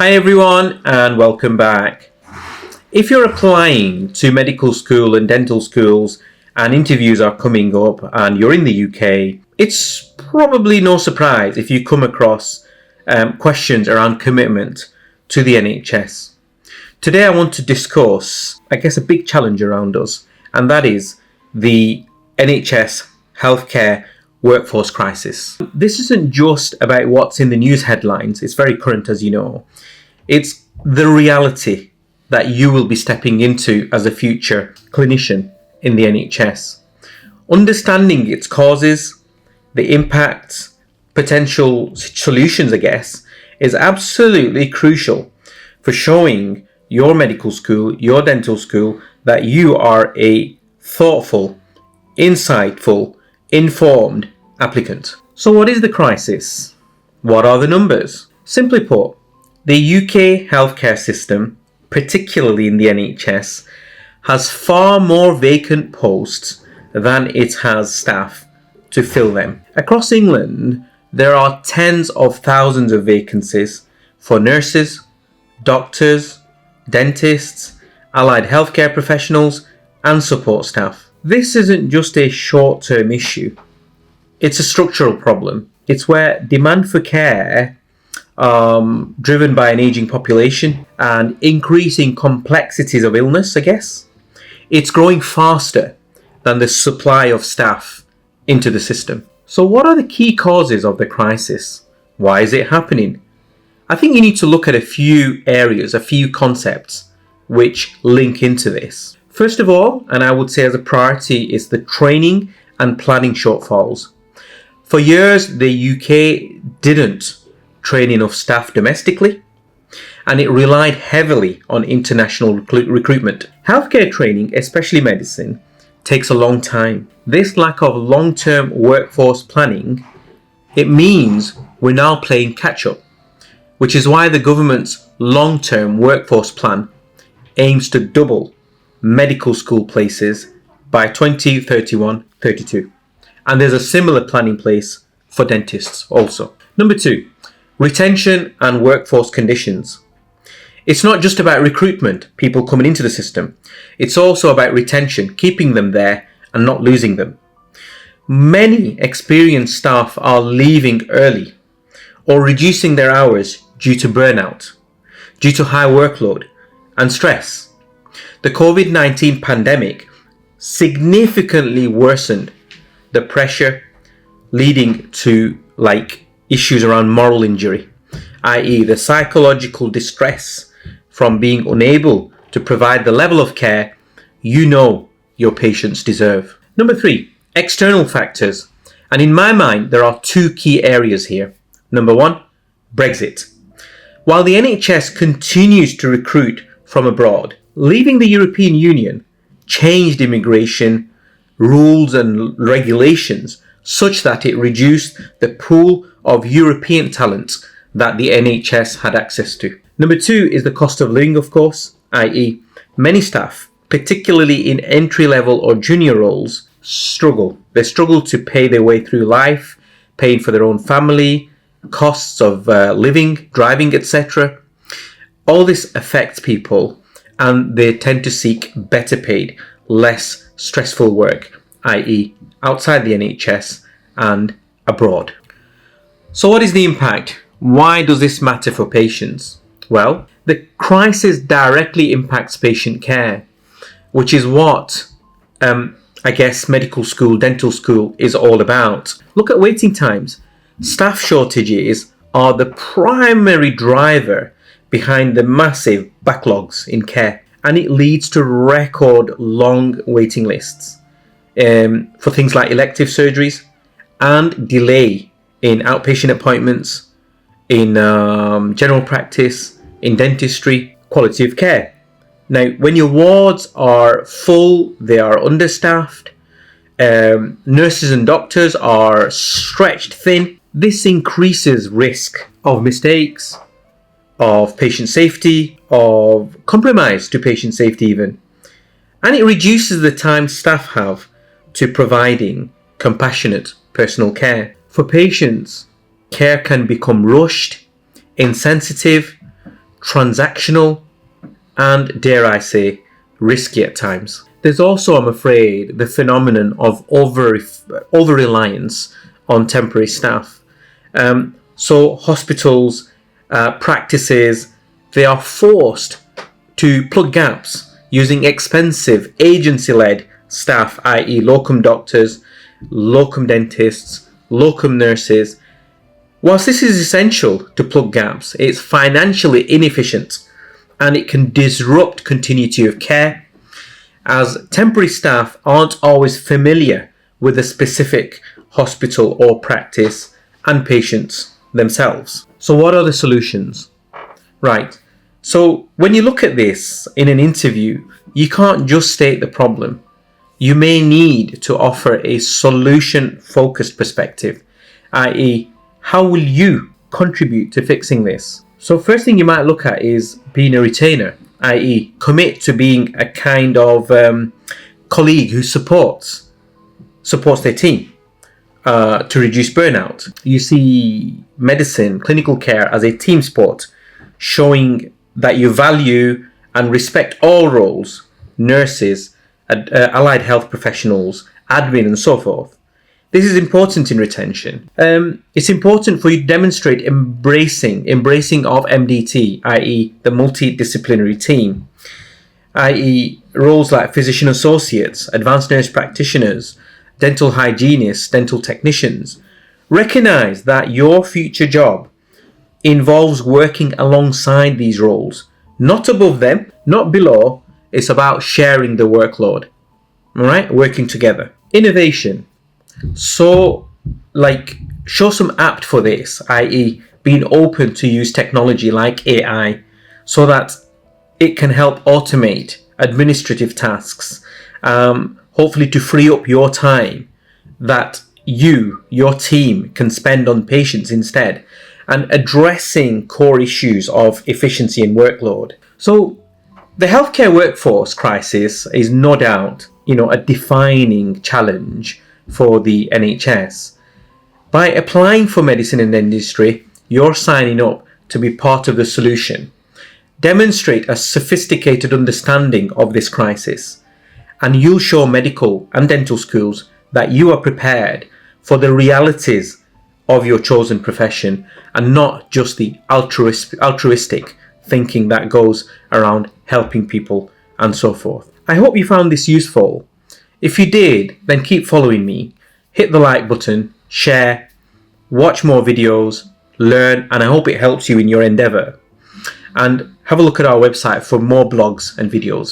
Hi everyone and welcome back. If you're applying to medical school and dental schools and interviews are coming up and you're in the UK, it's probably no surprise if you come across questions around commitment to the NHS. Today I want to discuss, a big challenge around us, and that is the NHS healthcare workforce crisis. This isn't just about what's in the news headlines, it's very current as you know. It's the reality that you will be stepping into as a future clinician in the NHS. Understanding its causes, the impacts, potential solutions, is absolutely crucial for showing your medical school, your dental school, that you are a thoughtful, insightful, informed applicant. So what is the crisis? What are the numbers? Simply put, the UK healthcare system, particularly in the NHS, has far more vacant posts than it has staff to fill them. Across England, there are tens of thousands of vacancies for nurses, doctors, dentists, allied healthcare professionals, and support staff. This isn't just a short-term issue. It's a structural problem. It's where demand for care, driven by an aging population and increasing complexities of illness, it's growing faster than the supply of staff into the system. So what are the key causes of the crisis? Why is it happening? I think you need to look at a few areas, a few concepts which link into this. First of all, and I would say as a priority, is the training and planning shortfalls. For years, the UK didn't train enough staff domestically, and it relied heavily on international recruitment. Healthcare training, especially medicine, takes a long time. This lack of long-term workforce planning, it means we're now playing catch-up, which is why the government's long-term workforce plan aims to double medical school places by 2031-32. And there's a similar plan in place for dentists also. Number 2, retention and workforce conditions. It's not just about recruitment, people coming into the system. It's also about retention, keeping them there and not losing them. Many experienced staff are leaving early or reducing their hours due to burnout, due to high workload and stress. The COVID-19 pandemic significantly worsened the pressure, leading to issues around moral injury, i.e. the psychological distress from being unable to provide the level of care you know your patients deserve. Number 3, external factors. And in my mind, there are 2 key areas here. Number 1, Brexit. While the NHS continues to recruit from abroad, leaving the European Union changed immigration rules and regulations such that it reduced the pool of European talent that the NHS had access to. Number 2 is the cost of living, of course, i.e. many staff, particularly in entry-level or junior roles, struggle. They struggle to pay their way through life, paying for their own family, costs of living, driving, etc. All this affects people, and they tend to seek better paid, less stressful work, i.e. outside the NHS and abroad. So what is the impact? Why does this matter for patients? Well, the crisis directly impacts patient care, which is what medical school, dental school is all about. Look at waiting times. Staff shortages are the primary driver behind the massive backlogs in care, and it leads to record long waiting lists for things like elective surgeries and delay in outpatient appointments, in general practice, in dentistry, quality of care. Now, when your wards are full, they are understaffed, nurses and doctors are stretched thin, this increases risk of mistakes, of patient safety, of compromise to patient safety even. And it reduces the time staff have to providing compassionate personal care. For patients, care can become rushed, insensitive, transactional, and, dare I say, risky at times. There's also, I'm afraid, the phenomenon of over-reliance on temporary staff. So hospitals, practices, they are forced to plug gaps using expensive agency-led staff, i.e. locum doctors, locum dentists, locum nurses. Whilst this is essential to plug gaps, it's financially inefficient and it can disrupt continuity of care, as temporary staff aren't always familiar with a specific hospital or practice and patients themselves. So what are the solutions? Right. So when you look at this in an interview, you can't just state the problem. You may need to offer a solution-focused perspective, i.e., how will you contribute to fixing this? So first thing you might look at is being a retainer, i.e. commit to being a kind of colleague who supports their team to reduce burnout. You see medicine, clinical care as a team sport, showing that you value and respect all roles, nurses, allied health professionals, admin and so forth. This is important in retention. It's important for you to demonstrate embracing of MDT, i.e. the multidisciplinary team, i.e. roles like physician associates, advanced nurse practitioners, dental hygienists, dental technicians. Recognize that your future job involves working alongside these roles, not above them, not below. It's about sharing the workload, all right? Working together. Innovation. So, show some apt for this, i.e. being open to use technology like AI so that it can help automate administrative tasks, hopefully to free up your time that your team can spend on patients instead, and addressing core issues of efficiency and workload. So, the healthcare workforce crisis is no doubt, a defining challenge for the NHS. By applying for medicine and dentistry, you're signing up to be part of the solution. Demonstrate a sophisticated understanding of this crisis, and you'll show medical and dental schools that you are prepared for the realities of your chosen profession and not just the altruistic thinking that goes around helping people and so forth. I hope you found this useful. If you did, then keep following me. Hit the like button, share, watch more videos, learn, and I hope it helps you in your endeavour. And have a look at our website for more blogs and videos.